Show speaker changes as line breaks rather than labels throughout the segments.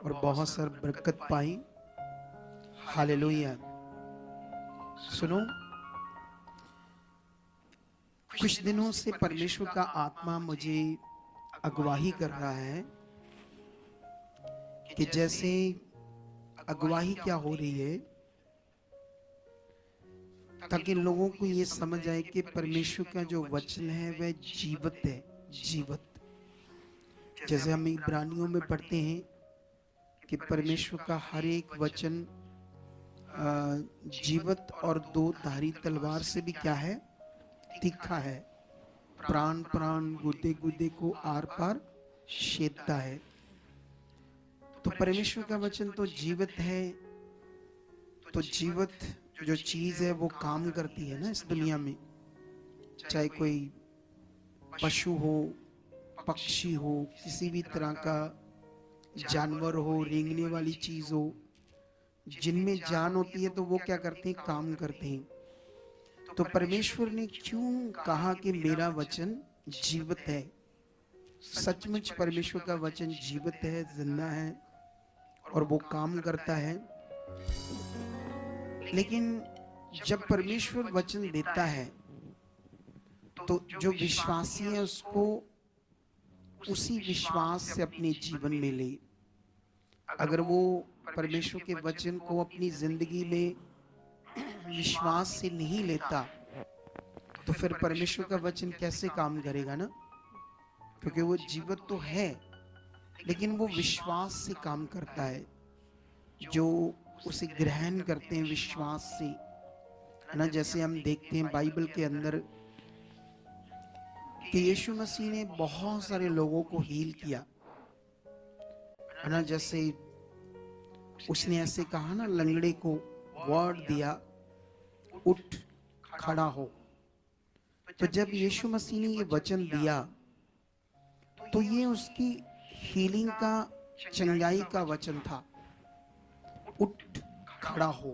और बहुत सारी बरकत पाई। हालेलुया। सुनो, कुछ दिनों से परमेश्वर का आत्मा मुझे अगुवाही कर रहा है कि जैसे अगुवाही क्या हो रही है, ताकि लोगों को ये समझ आए कि परमेश्वर का जो वचन है वह जीवित है। जीवित, जैसे हम इब्रानियों में पढ़ते हैं कि परमेश्वर का हर एक वचन जीवित और दो धारी तलवार से भी क्या है, तीखा है, प्राण प्राण गुदे गुदे को आर पार छेदता है। तो परमेश्वर का वचन तो जीवित है। तो जीवित जो चीज है वो काम करती है ना इस दुनिया में, चाहे कोई पशु हो, पक्षी हो, किसी भी तरह का जानवर हो, रेंगने वाली चीज हो, जिनमें जान होती है तो वो क्या करते हैं, काम करते हैं। तो परमेश्वर ने क्यों कहा कि मेरा वचन जीवित है? सचमुच परमेश्वर का वचन जीवित है, जिंदा है और वो काम करता है। लेकिन जब परमेश्वर वचन देता है तो जो विश्वासी है उसको उसी विश्वास से अपने जीवन में ले। अगर वो परमेश्वर के वचन को अपनी जिंदगी में विश्वास से नहीं लेता तो फिर परमेश्वर का वचन कैसे काम करेगा ना? क्योंकि वो जीवित तो है लेकिन वो विश्वास से काम करता है। जो उसे ग्रहण करते हैं विश्वास से, है ना। जैसे हम देखते हैं बाइबल के अंदर कि यीशु मसीह ने बहुत सारे लोगों को हील किया, है ना। जैसे उसने ऐसे कहा ना, लंगड़े को वर्ड दिया, उठ खड़ा हो। तो जब यीशु मसीह ने ये वचन दिया तो ये उसकी हीलिंग का, चंगाई का वचन था। उठ खड़ा हो,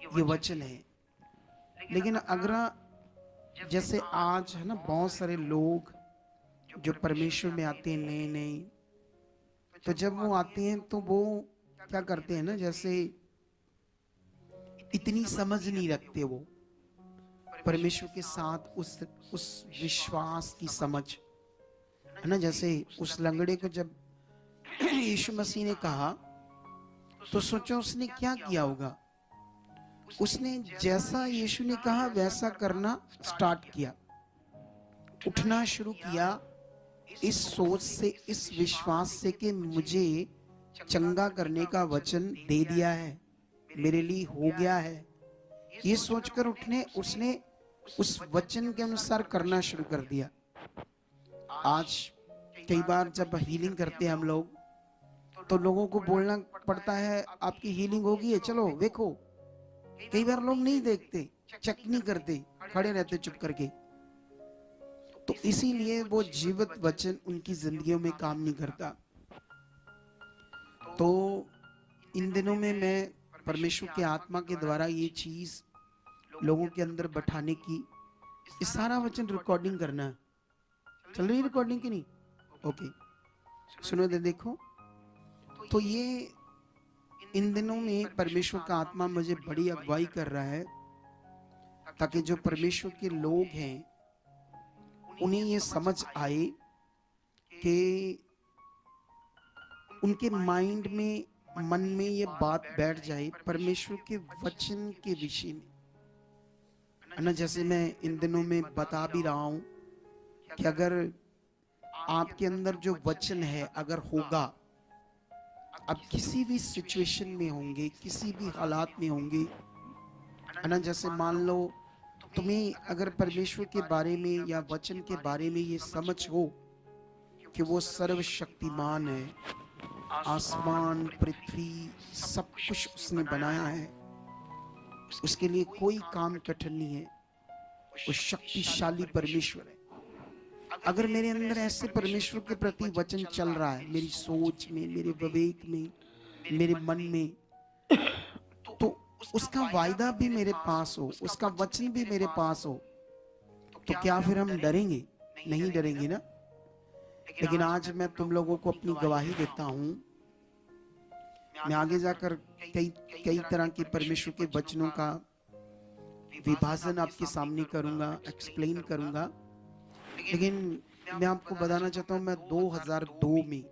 ये वचन है। लेकिन अगर जैसे आज है ना, बहुत सारे लोग जो परमेश्वर में आते हैं नए नए, तो जब वो आते हैं तो वो क्या करते हैं ना, जैसे इतनी समझ नहीं रखते वो परमेश्वर के साथ उस विश्वास की समझ, है ना। जैसे उस लंगड़े को जब यीशु मसीह ने कहा तो सोचो उसने क्या किया होगा। उसने जैसा यीशु ने कहा वैसा करना स्टार्ट किया, उठना शुरू किया, इस सोच से, इस विश्वास से कि मुझे चंगा करने का वचन दे दिया है, मेरे लिए हो गया है। ये सोचकर उठने उसने उस वचन के अनुसार करना शुरू कर दिया। आज कई बार जब हीलिंग करते हैं हम लोग तो लोगों को बोलना पड़ता है आपकी हीलिंग हो गई है, चलो देखो। कई बार लोग नहीं देखते, चेक नहीं करते, खड़े रहते चुप करके। तो इसीलिए वो जीवित वचन उनकी जिंदगियों में काम नहीं करता। तो इन दिनों में मैं परमेश्वर के आत्मा के द्वारा ये चीज लोगों के अंदर बैठाने की, इस सारा वचन रिकॉर्डिंग करना है। चल रही है रिकॉर्डिंग की नहीं? ओके, सुनो दे देखो। तो ये इन दिनों में परमेश्वर का आत्मा मुझे बड़ी अगुवाई कर रहा है ताकि जो परमेश्वर के लोग हैं उन्हें ये समझ आए कि उनके माइंड में, मन में ये बात बैठ जाए परमेश्वर के वचन के विषय में, है ना। जैसे मैं इन दिनों में बता भी रहा हूं कि अगर आपके अंदर जो वचन है अगर होगा, अब किसी भी सिचुएशन में होंगे, किसी भी हालात में होंगे, है ना। जैसे मान लो तुम्हें अगर परमेश्वर के बारे में या वचन के बारे में ये समझ हो कि वो सर्वशक्तिमान है, आसमान पृथ्वी सब कुछ उसने बनाया है, उसके लिए कोई काम कठिन नहीं है, वो शक्तिशाली परमेश्वर है। अगर मेरे अंदर ऐसे परमेश्वर के प्रति वचन चल रहा है, मेरी सोच में, मेरे विवेक में, मेरे मन में, तो उसका वायदा भी मेरे पास हो, उसका वचन भी मेरे पास हो, तो क्या फिर हम डरेंगे? नहीं डरेंगे ना। लेकिन आज मैं तुम लोगों को अपनी गवाही देता हूं मैं आगे जाकर कई कई तरह के परमेश्वर के वचनों का विभाजन आपके सामने करूंगा, एक्सप्लेन करूंगा। लेकिन मैं आपको बताना चाहता हूं, मैं 2002 में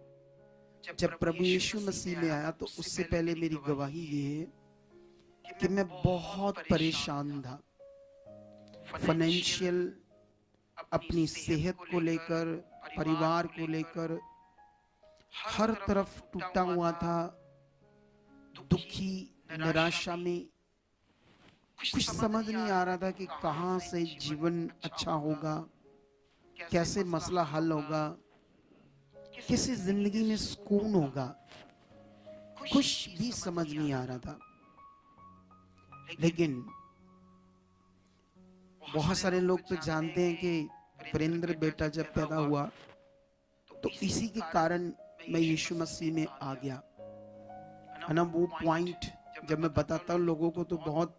जब प्रभु यीशु मसीह में आया तो उससे पहले मेरी गवाही ये है कि मैं बहुत परेशान था, फाइनेंशियल, अपनी सेहत को लेकर, परिवार को लेकर, हर तरफ टूटा हुआ था, दुखी, निराशा में। कुछ समझ नहीं आ रहा था कि कहां से जीवन अच्छा होगा, कैसे मसला हल होगा, कैसे जिंदगी में सुकून होगा, कुछ भी समझ नहीं आ रहा था। लेकिन बहुत सारे लोग तो जानते हैं कि वीरेंद्र बेटा जब पैदा हुआ तो इसी के कारण मैं यीशु मसीह में आ गया, है ना। वो पॉइंट जब मैं बताता हूँ लोगों को तो बहुत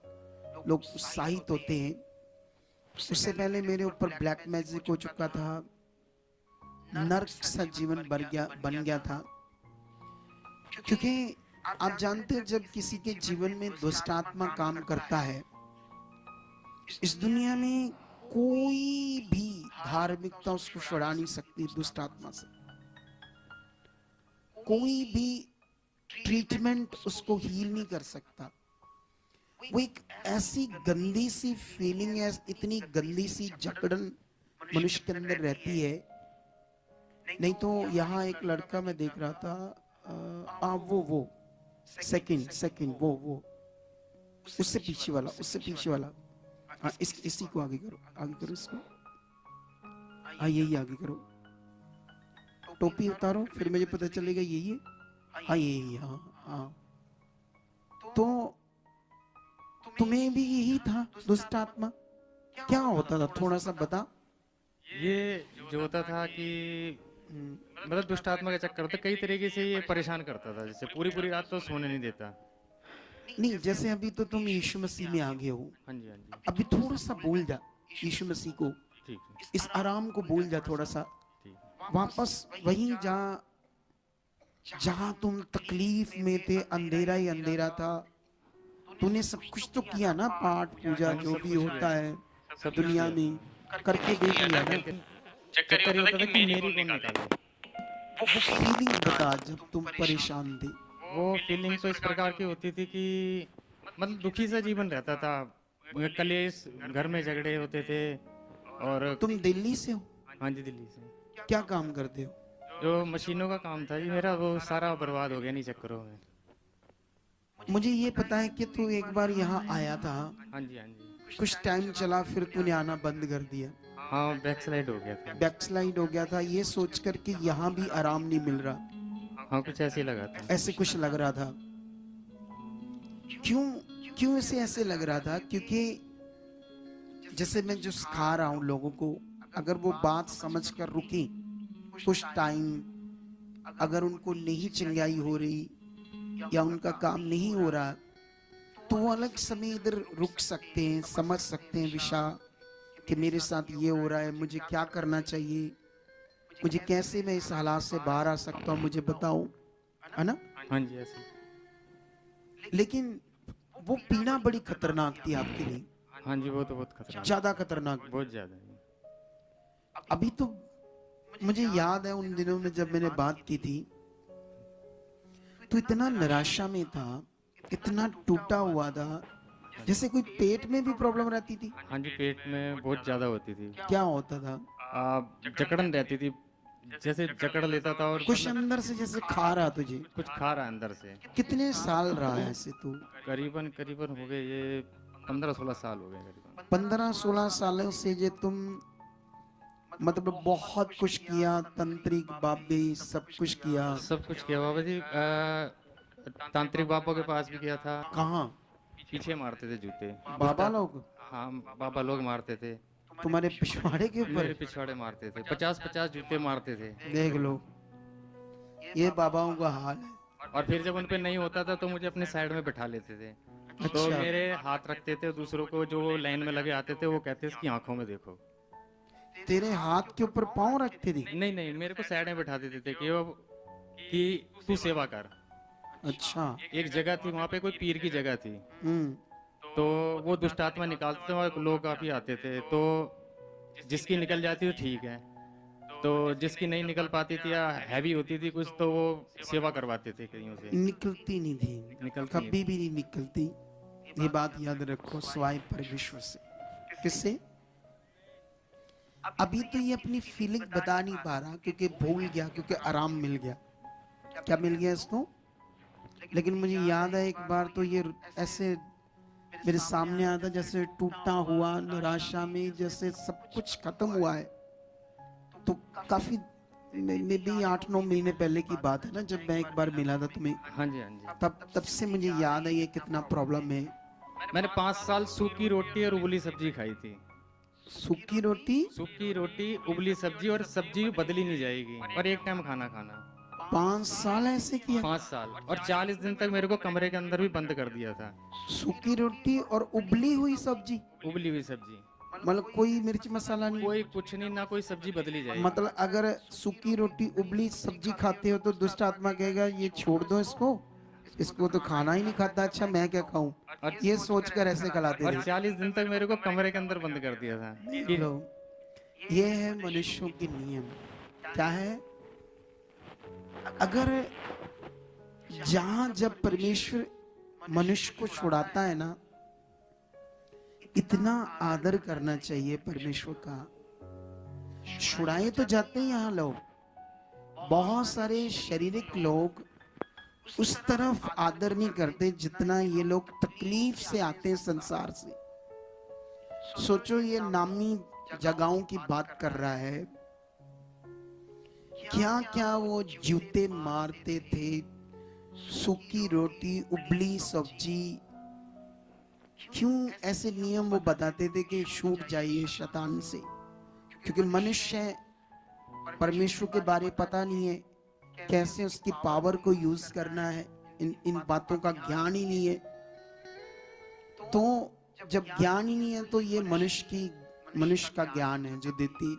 लोग उत्साहित होते हैं। उससे पहले मेरे ऊपर ब्लैक मैजिक हो चुका था, नर्क सा जीवन बन गया था। क्योंकि आप जानते हैं जब किसी के जीवन में दुष्ट आत्मा काम करता है, इस दुनिया में कोई भी धार्मिकता उसको छुड़ा नहीं सकती दुष्ट आत्मा से। कोई भी ट्रीटमेंट उसको हील नहीं कर सकता। वो एक ऐसी गंदी सी फीलिंग है, इतनी गंदी सी जकड़न मनुष्य के अंदर रहती है। नहीं तो यहाँ एक लड़का मैं देख रहा था, वो सेकंड वो उससे पीछे वाला, हाँ इसी को आगे करो इसको, हाँ यही आगे करो, टोपी उतारो फिर मुझे पता चलेगा यही है, हाँ यही, हाँ। तो तुम्हें भी यही था दुष्ट आत्मा? क्या होता था थोड़ा सा बता।
ये जो होता था कि मतलब दुष्ट आत्मा का चक्कर होता, कई तरीके से ये परेशान करता था। जैसे पूरी पूरी रात तो सोने नहीं देता।
नहीं, जैसे अभी तो तुम यीशु मसीह में आ गए हो,
हाँ जी, हाँ जी।
अभी थोड़ा सा बोल जा यीशु मसीह को,
ठीक है,
इस आराम को बोल जा थोड़ा सा,
ठीक है।
वापस वहीं जहां तुम तकलीफ में थे, अंधेरा ही अंधेरा था। तूने सब कुछ तो किया ना, पाठ पूजा
मैंने
जो
सब
भी
कुछ
होता
किया,
है
सब कुछ
दुनिया
किया।
में करके देख लिया ना।
लेकिन चक्कर ये होता था कि मेरी कौन निकाले।
वो फीलिंग बता जब तुम परेशान थे।
वो फीलिंग तो इस प्रकार की होती थी कि मतलब दुखी सा जीवन रहता था। कलेश, घर में झगड़े होते थे। और
तुम दिल्ली से हो?
हाँ जी, दिल्ली से।
क्या काम करते हो?
जो मशीनों का काम था जी मेरा, वो सारा बर्बाद हो गया नहीं चक्करों में।
मुझे ये पता है कि तू एक बार यहाँ आया था,
हाँ जी, हाँ जी।
कुछ टाइम चला, फिर तूने आना बंद कर दिया,
हाँ, बैकस्लाइड हो गया था।
बैकस्लाइड हो गया था, ये सोचकर कि यहाँ भी आराम नहीं मिल रहा,
हाँ, कुछ ऐसे ही लगा था।
ऐसे कुछ लग रहा था। क्यों क्यों इसे ऐसे लग रहा था? क्योंकि जैसे मैं जो सिखा रहा हूँ लोगों को, अगर वो बात समझकर रुके कुछ टाइम, अगर उनको नहीं चंगाई हो रही या उनका काम नहीं हो रहा, तो वो अलग समय इधर रुक सकते हैं, समझ सकते हैं विषय कि मेरे साथ ये हो रहा है, मुझे क्या करना चाहिए, मुझे कैसे मैं इस हालात से बाहर आ सकता हूँ, मुझे बताओ, है ना।
हाँ जी, ऐसे।
लेकिन वो पीड़ा बड़ी खतरनाक थी आपके लिए,
हाँ जी, वो तो बहुत खतरनाक,
ज्यादा खतरनाक।
बहुत ज्यादा है।
अभी तो मुझे याद है उन दिनों में जब मैंने बात की थी, तो इतना निराशा में था, इतना टूटा हुआ था, जैसे कोई पेट में भी प्रॉब्लम रहती थी।
हाँ जी, पेट में बहुत ज्यादा होती थी।
क्या होता था?
जकड़न रहती थी, जैसे जकड़ लेता था। और
कुछ अंदर से जैसे खा रहा तुझे।
कुछ खा रहा है अंदर से।
कितने साल रहा है ऐसे तू?
करीबन करीबन हो गए ये 15-16 साल हो गए करीबन।
15-16 सालों से जे तुम मतलब बहुत कुछ किया, तंत्रिक बाबे सब कुछ किया।
सब कुछ किया बाबा जी। तांत्रिक बाबा के पास भी गया था।
कहाँ?
पीछे मारते थे जूते
बाबा लोग?
हाँ, बाबा लोग मारते थे।
तुम्हारे पिछवाड़े के
मेरे
ऊपर?
पिछवाड़े मारते थे, 50-50 जूते मारते थे।
देख लो, ये बाबाओं का हाल है।
और फिर जब उन पे नहीं होता था तो मुझे अपने साइड में बैठा लेते थे। तो
अच्छा।
मेरे हाथ रखते थे दूसरों को, जो लाइन में लगे आते थे, वो कहते इसकी आंखों में देखो।
तेरे हाथ के ऊपर पाँव रखते थे?
नहीं नहीं, मेरे को साइड में बैठा देते थे कि तू सेवा कर।
अच्छा।
एक जगह थी, वहाँ पे कोई पीर की जगह थी।
हम्म।
तो वो दुष्ट आत्मा निकालते थे और लोग काफ़ी आते थे। तो जिसकी निकल जाती तो ठीक है, तो जिसकी नहीं निकल पाती थी या हैवी होती थी कुछ, तो वो सेवा करवाते थे कईयों से।
निकलती नहीं थी,
निकलती नहीं
कभी
थी।
भी नहीं निकलती। ये बात याद रखो, स्वाय परमेश्वर से। किससे? अभी तो ये अपनी फीलिंग बता नहीं पा रहा क्योंकि भूल गया, क्योंकि आराम मिल गया। क्या मिल गया इसको? लेकिन मुझे याद है एक बार तो ये ऐसे मेरे सामने आया था जैसे टूटा हुआ, निराशा में, जैसे सब कुछ खत्म हुआ है। तो काफी मे भी 8-9 महीने पहले की बात है ना, जब मैं एक बार मिला था तुम्हें।
हाँ जी, हाँ जी।
तब से मुझे याद है ये कितना प्रॉब्लम है।
मैंने 5 साल सूखी रोटी और उबली सब्जी खाई थी।
सूखी रोटी।
सूखी रोटी, उबली सब्जी, और सब्जी भी बदली नहीं जाएगी, और एक टाइम खाना खाना।
5 साल ऐसे किया?
5 साल और 40 दिन तक मेरे को कमरे के अंदर भी बंद कर दिया था।
सूखी रोटी और उबली हुई सब्जी?
उबली हुई सब्जी,
मतलब कोई मिर्च मसाला नहीं?
कोई कुछ नहीं, ना कोई सब्जी बदली जाएगी।
मतलब अगर सूखी रोटी उबली सब्जी खाते हो तो दुष्ट आत्मा कहेगा ये छोड़ दो इसको, इसको तो खाना ही नहीं खाता, अच्छा मैं क्या खाऊं,
और
ये सोचकर ऐसे खिलाते
और
थे।
40 दिन तक मेरे को कमरे के अंदर बंद कर दिया था
देख
कि
लो, ये है मनुष्यों के नियम। क्या है? अगर जहां जब परमेश्वर मनुष्य को छुड़ाता है ना, इतना आदर करना चाहिए परमेश्वर का। छुड़ाए तो जाते हैं यहाँ लोग, बहुत सारे शारीरिक लोग उस तरफ आदर नहीं करते जितना ये लोग तकलीफ से आते हैं संसार से। सोचो, ये नामी जगहों की बात कर रहा है, क्या क्या वो जूते मारते थे, सूखी रोटी उबली सब्जी। क्यों ऐसे नियम वो बताते थे कि छूट जाइए शैतान से? क्योंकि मनुष्य है, परमेश्वर के बारे पता नहीं है, कैसे उसकी पावर को यूज करना है, इन इन बातों का ज्ञान ही नहीं है। तो जब ज्ञान ही नहीं है तो ये मनुष्य का ज्ञान है जो देती।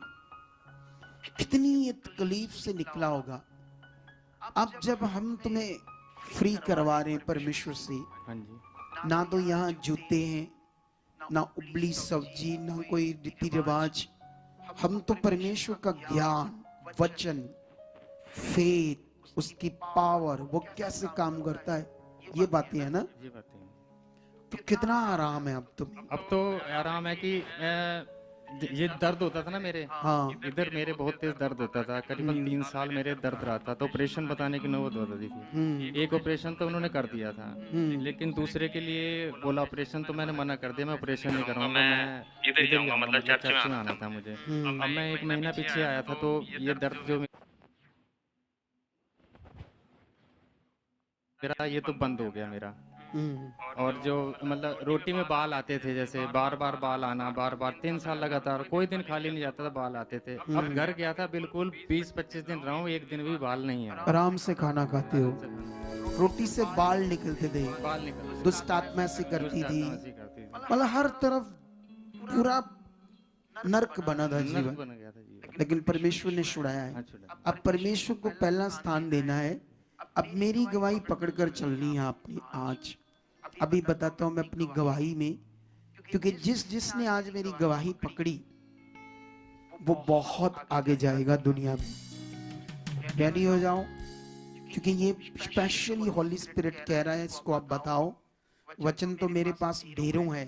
कितनी ये तकलीफ से निकला होगा। अब जब हम तुम्हें फ्री करवा रहे हैं परमेश्वर से,
हाँ जी,
ना तो यहाँ जूते हैं, ना उबली सब्जी, ना कोई रीति रिवाज। हम तो परमेश्वर का ज्ञान, वचन, फेथ, उसकी पावर, वो कैसे काम करता है, ये बातें है ना।
ये बातें हैं।
तो कितना आराम है अब तुम्हें।
अब तो आराम है कि ये दर्द होता था ना मेरे,
हाँ।
इधर मेरे बहुत तेज दर्द होता था, करीबन 3 साल मेरे दर्द रहा था। तो ऑपरेशन बताने की नौबत होती थी। एक ऑपरेशन तो उन्होंने कर दिया था, लेकिन दूसरे के लिए बोला ऑपरेशन, तो मैंने मना कर दिया, मैं ऑपरेशन नहीं कराऊंगा, मैं इधर ही आऊंगा, मतलब चर्च में आना था मुझे। अब मैं 1 महीना पीछे आया था, तो ये दर्द जो मेरा, ये तो बंद हो गया मेरा। और जो मतलब रोटी में बाल आते थे, जैसे बार बार बाल आना, बार बार 3 साल लगातार कोई दिन खाली नहीं जाता था, बाल आते थे। अब घर गया था, बिल्कुल 20-25 दिन रहा हूँ, एक दिन भी बाल नहीं है।
आराम से खाना खाते हो।
आराम से खाना।
रोटी से बाल निकलते थे,
बाल निकल
दुष्ट आत्मा से करती थी,
करती थी।
मतलब हर तरफ पूरा नरक बना था
नर्क
जीवन।
बन गया था जीवन।
लेकिन परमेश्वर ने छुड़ाया
हाँ,
है।
छुड़ा।
अब परमेश्वर को पहला स्थान देना है। अब मेरी गवाही पकड़कर चलनी है आपकी आज। अभी बताता हूं मैं अपनी गवाही में, क्योंकि जिसने आज मेरी गवाही पकड़ी वो बहुत आगे जाएगा दुनिया में। रेडी हो जाओ, क्योंकि ये स्पेशली हॉली स्पिरिट कह रहा है इसको आप बताओ। वचन तो मेरे पास ढेरों है,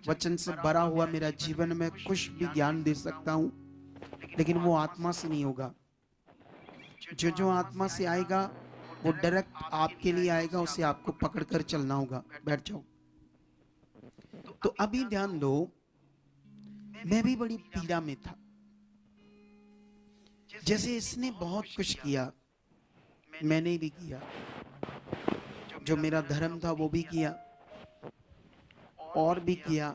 वचन से भरा हुआ मेरा जीवन में कुछ भी ज्ञान दे सकता हूं, लेकिन वो आत्मा से नहीं होगा। जो आत्मा से आएगा वो डायरेक्ट आपके लिए आएगा, उसे आपको पकड़कर चलना होगा। बैठ जाओ। तो अभी ध्यान दो, मैं भी बड़ी पीड़ा में था। जैसे इसने बहुत कुछ किया, मैंने भी किया, जो मेरा धर्म था वो भी किया, और भी किया,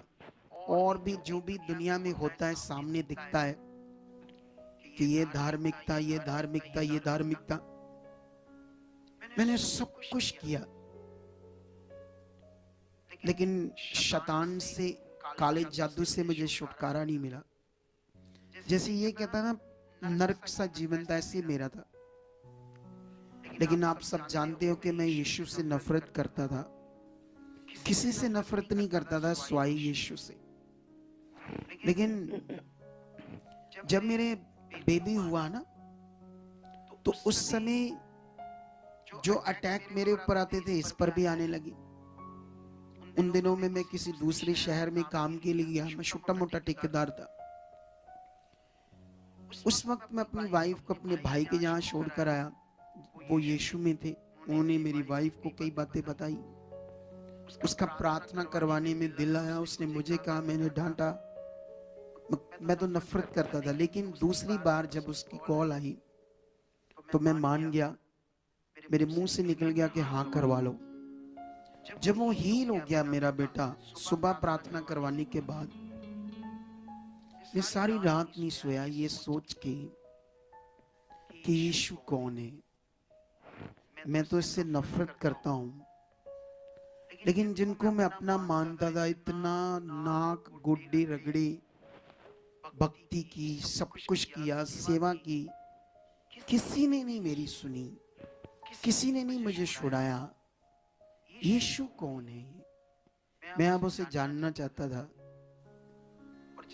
और भी जो भी दुनिया में होता है सामने दिखता है कि ये धार्मिकता, ये धार्मिकता, ये धार्मिकता, मैंने सब कुछ किया। लेकिन शैतान से, काले जादू से मुझे छुटकारा नहीं मिला। जैसे ये कहता ना नरक सा जीवन था, ऐसे मेरा था। लेकिन आप सब जानते हो कि मैं यीशु से नफरत करता था। किसी से नफरत नहीं करता था स्वाई यीशु से। लेकिन जब मेरे बेबी हुआ ना, तो उस समय जो अटैक मेरे ऊपर आते थे इस पर भी आने लगे। उन दिनों में मैं किसी दूसरे शहर में काम के लिए गया, मैं छोटा मोटा ठेकेदार था। उस वक्त मैं अपनी वाइफ को अपने भाई के यहाँ छोड़कर आया। वो यीशु में थे। उन्होंने मेरी वाइफ को कई बातें बताई। उसका प्रार्थना करवाने में दिल आया। उसने मुझे कहा, मैंने डांटा। मैं तो नफरत करता था, लेकिन दूसरी बार जब उसकी कॉल आई तो मैं मान गया। मेरे मुंह से निकल गया कि हाँ करवा लो। जब वो हील हो गया मेरा बेटा, सुबह प्रार्थना करवाने के बाद मैं सारी रात नहीं सोया, ये सोच के कि यीशु कौन है। मैं तो इससे नफरत करता हूं, लेकिन जिनको मैं अपना मानता था, इतना नाक गुड्डी रगड़ी भक्ति की, सब कुछ किया, सेवा की, किसी ने नहीं मेरी सुनी, किसी ने नहीं मुझे छुड़ाया। यीशु कौन है? मैं अब उसे जानना चाहता था।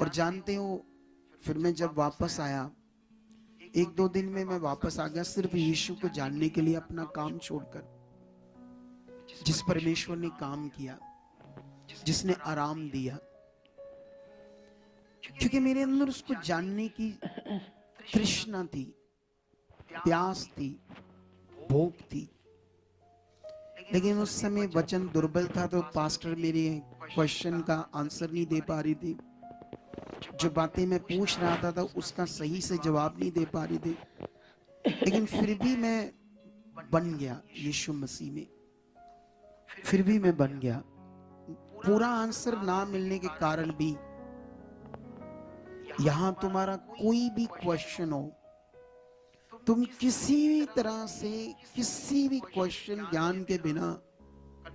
और जानते हो, फिर मैं जब वापस आया, 1-2 दिन में मैं वापस आ गया, सिर्फ यीशु को जानने के लिए, अपना काम छोड़कर। जिस परमेश्वर ने काम किया, जिसने आराम दिया, क्योंकि मेरे अंदर उसको जानने की तृष्णा थी, प्यास थी, भूख थी। लेकिन उस समय वचन दुर्बल था, तो पास्टर मेरे क्वेश्चन का आंसर नहीं दे पा रही थी। जो बातें मैं पूछ रहा था उसका सही से जवाब नहीं दे पा रही थी। लेकिन फिर भी मैं बन गया यीशु मसीह में। फिर भी मैं बन गया। पूरा आंसर ना मिलने के कारण भी, यहां तुम्हारा कोई भी क्वेश्चन हो, तुम किसी भी तरह से, किसी भी क्वेश्चन ज्ञान के बिना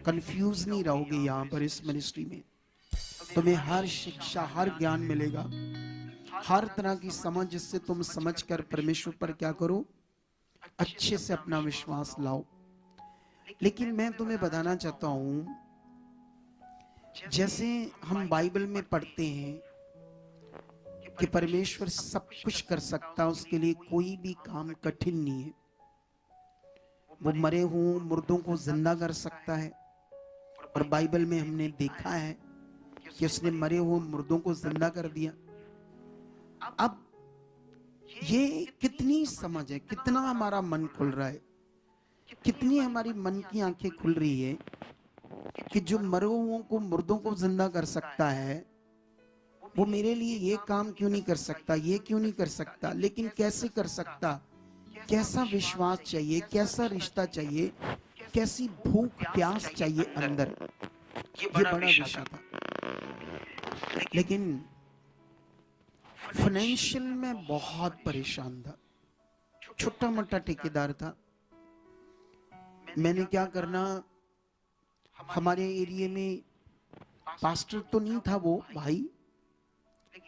कंफ्यूज नहीं रहोगे। यहां पर इस मिनिस्ट्री में तुम्हें हर शिक्षा, हर ज्ञान मिलेगा, हर तरह की समझ, जिससे तुम समझकर परमेश्वर पर क्या करो, अच्छे से अपना विश्वास लाओ। लेकिन मैं तुम्हें बताना चाहता हूं, जैसे हम बाइबल में पढ़ते हैं कि परमेश्वर सब कुछ कर सकता है, उसके लिए कोई भी काम कठिन नहीं है। वो मरे हुए मुर्दों को जिंदा कर सकता है। और बाइबल में हमने देखा है कि उसने मरे हुए मुर्दों को जिंदा कर दिया। अब ये कितनी समझ है, कितना हमारा मन खुल रहा है, कितनी हमारी मन की आंखें खुल रही है कि जो मरे हुओं को, मुर्दों को जिंदा कर सकता है, वो मेरे लिए ये काम क्यों नहीं कर सकता, ये क्यों नहीं कर सकता। लेकिन कैसे कर सकता? कैसा विश्वास चाहिए, कैसा रिश्ता चाहिए, कैसी भूख प्यास चाहिए अंदर। ये बड़ा विषय था। लेकिन फाइनेंशियल में बहुत परेशान था। छोटा मोटा ठेकेदार था। मैंने क्या करना, हमारे एरिया में पास्टर तो नहीं था वो भाई,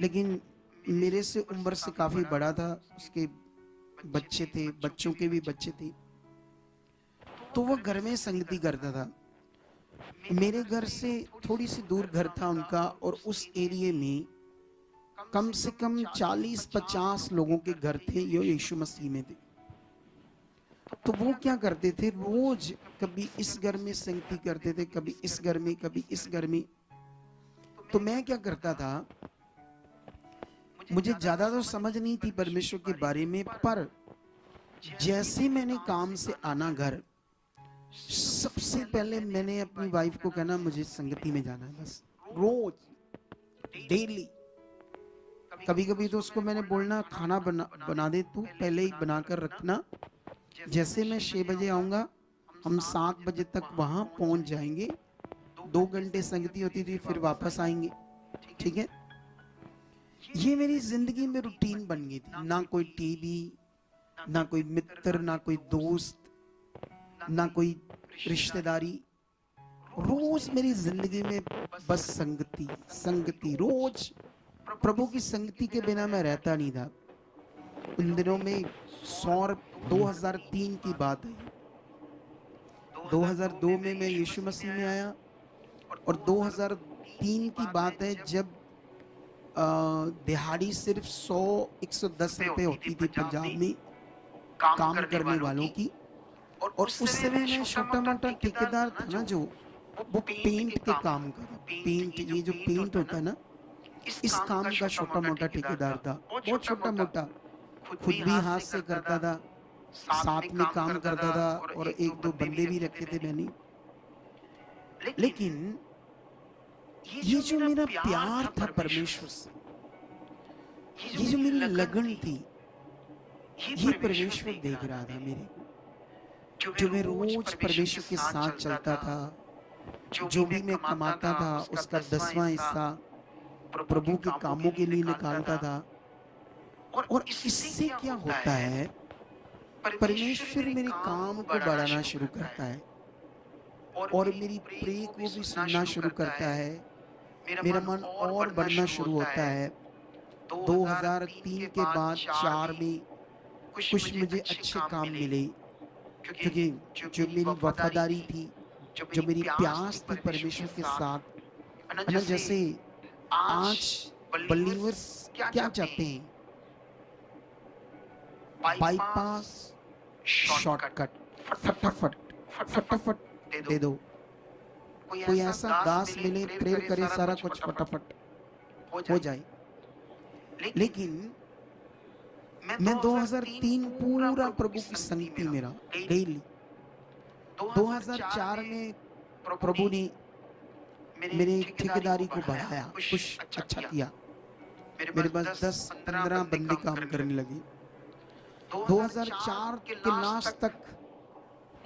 लेकिन मेरे से उम्र से काफी बड़ा था। उसके बच्चे थे, बच्चों के भी बच्चे थे। तो वो घर में संगति करता था। मेरे घर से थोड़ी सी दूर घर था उनका, और उस एरिया में कम से कम 40-50 लोगों के घर थे जो यीशु मसीह में थे। तो वो क्या करते थे, रोज कभी इस घर में संगति करते थे, कभी इस घर में, कभी इस घर में। तो मैं क्या करता था, मुझे ज्यादा तो समझ नहीं थी परमेश्वर के बारे में, पर जैसे मैंने काम से आना घर, सबसे पहले मैंने अपनी वाइफ को कहना, मुझे संगति में जाना है, बस रोज, डेली। कभी कभी तो उसको मैंने बोलना, खाना बना दे तू, पहले ही बनाकर रखना, जैसे मैं 6 बजे आऊंगा, हम 7 बजे तक वहां पहुंच जाएंगे। 2 घंटे संगति होती थी, फिर वापस आएंगे, ठीक है। ये मेरी जिंदगी में रूटीन बन गई थी। ना कोई टीवी, ना कोई मित्र, ना कोई दोस्त, ना कोई रिश्तेदारी। रोज मेरी जिंदगी में बस संगति, संगति। रोज प्रभु की संगति के बिना मैं रहता नहीं था। उन दिनों में 2003 की बात है। 2002 में मैं यीशु मसीह में आया और 2003 की बात है जब दिहाड़ी सिर्फ 100-110 रुपए होती थी पंजाब में काम करने वालों की। और उस समय मैं छोटा मोटा ठेकेदार था ना, जो वो पेंट के काम का था। पेंट, ये जो पेंट होता है ना, इस काम का छोटा मोटा ठेकेदार था, बहुत छोटा मोटा। खुद भी हाथ से करता था, साथ में काम करता था और एक दो बंदे भी रखे थे मैंने। लेकिन ये जो मेरा प्यार था परमेश्वर से, ये जो मेरी लगन थी, ये परमेश्वर देख रहा था मेरे को। जो मैं रोज परमेश्वर के साथ चलता था, जो भी मैं कमाता था उसका 10वां हिस्सा प्रभु के कामों के लिए निकालता था। और इससे क्या होता है, परमेश्वर मेरे काम को बढ़ाना शुरू करता है और मेरी प्रे को भी सुनना शुरू करता है। मेरा मन और बढ़ना शुरू होता है। 2003 के बाद 4 में कुछ मुझे अच्छे काम मिले, क्योंकि जो मेरी वफादारी थी, जो मेरी प्यास थी परमेश्वर के साथ। ना जैसे आज बलीवर्स क्या चाहते हैं, बाईपास, शॉर्टकट, फटाफट फटाफट दे दो। कोई ऐसा दास मिले, प्रेयर करे, सारा कुछ फटाफट हो जाए। लेकिन मैं 2003 पूरा प्रभु की संगति मेरा डेली। 2004 में प्रभु ने मेरी ठेकेदारी को बढ़ाया, कुछ अच्छा किया। मेरे पास 10-15 बंदे काम करने लगे। 2004 के लास्ट तक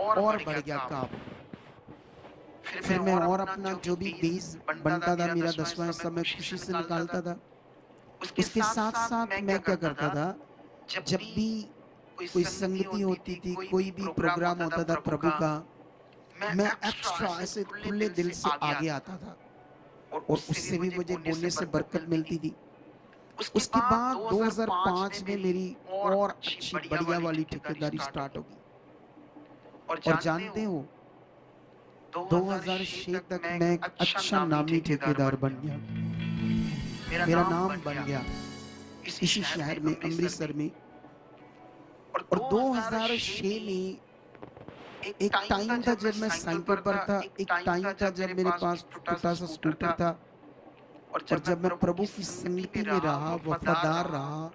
और बढ़ गया काम। फिर मैं और अपना जो भी बेस बनता था, मेरा 10वां हिस्सा मैं खुशी से निकालता था। उसके साथ साथ मैं क्या करता था, जब भी कोई संगति होती थी, कोई भी प्रोग्राम होता था प्रभु का, मैं एक्स्ट्रा ऐसे खुले दिल से आगे आता था और उससे भी मुझे बोलने से बरकत मिलती थी। उसके बाद 2005 में मेरी और अच्छी बढ़िया वाली ठेकेदारी स्टार्ट होगी। और जानते हो 2006 तक मैं एक अच्छा नामी ठेकेदार बन गया। मेरा नाम बन गया इसी शहर में, अमृतसर में। और 2006 में एक टाइम था जब मैं साइकिल पर था, एक टाइम था जब मेरे पास छोटा सा स्कूटर था। और जब मैं प्रभु की संगति में रहा, वफादार रहा,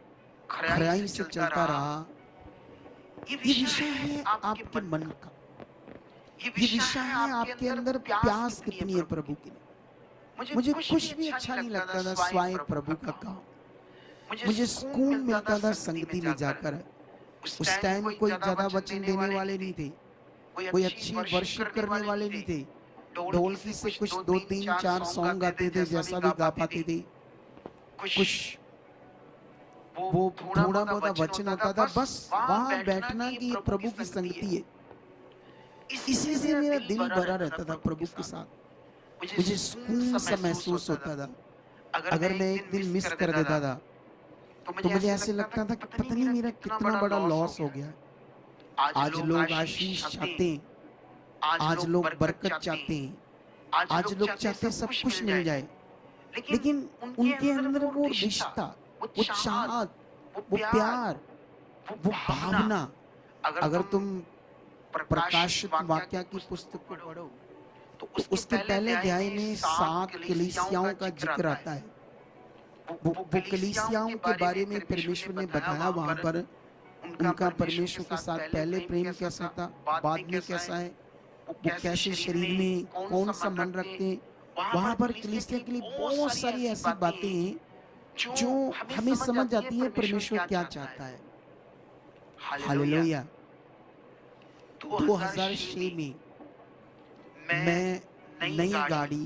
खराई से चलता रहा। ये विषय है आपके मन का, ये विषय है आपके अंदर प्यास कितनी है प्रभु के लिए। मुझे कुछ भी अच्छा नहीं लगता था स्वाय प्रभु का काम। मुझे सुकून मिलता था संगति में जाकर। उस टाइम कोई ज्यादा वचन देने वाले नहीं थे, कोई अच्छी वर्शिप करने वाले नहीं थे। ढोलकी से कुछ 2-3-4 सॉन्ग गाते थे, जैसा भी गा पाते थे। कुछ वो थोड़ा बहुत वचन होता था, बस वहां बैठना कि ये प्रभु की संगति है। इसी से मेरा दिल भरा रहता था प्रभु के साथ। मुझे सुकून सा महसूस होता था। अगर मैं एक दिन मिस कर देता था तो मुझे ऐसे लगता था कि पता नहीं मेरा कितना बड़ा लॉस हो गया। आज लोग आशीष चाहते हैं, आज लोग बरकत चाहते हैं, आज लोग चाहते हैं सब कुछ मिल जाए, लेकिन उनके अंदर वो रिश्ता, वो चाहत, वो प्यार, वो भावना, अगर तुम प्रकाशित वाक्य की पुस्तक को पढ़ो तो उसके पहले अध्याय में 7 कलीसियाओं का जिक्र आता है। वो कलीसियाओं के बारे में परमेश्वर ने बताया वहां पर। उनका परमेश्वर के साथ पहले प्रेम कैसा था, बाद में कैसा है, वो कैसे शरीर में कौन सा मन रखते हैं। वहां पर कलीसिया के लिए बहुत सारी ऐसी बातें हैं जो हमें समझ आती है परमेश्वर क्या चाहता है। हालेलुया। 2006 में मैं नई गाड़ी,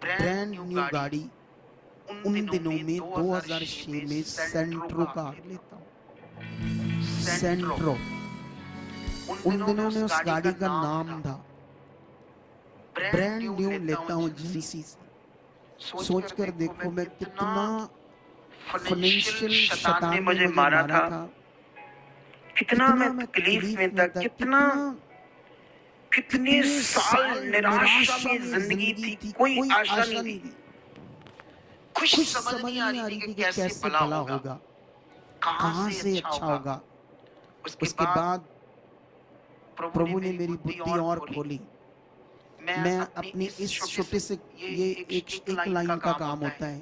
ब्रांड न्यू गाड़ी, उन दिनों में 2006 में सेंट्रो कार लेता हूँ। सेंट्रो, उन दिनों में उस गाड़ी का नाम था। ब्रांड न्यू लेता हूँ एजेंसी से। सोच कर देखो मैं कितना फाइनेंशियल शैतान ने मुझे मारा था, कितना मैं तकलीफ में था, कितना
कितने साल निराशा में जिंदगी थी, कोई आशा नहीं थी, कुछ समझ नहीं आ रही थी कि कैसे भला होगा, कहाँ से अच्छा होगा।
उसके बाद प्रभु ने मेरी बुद्धि और खोली। मैं अपनी इस छोटे से, ये एक लाइन का काम होता है,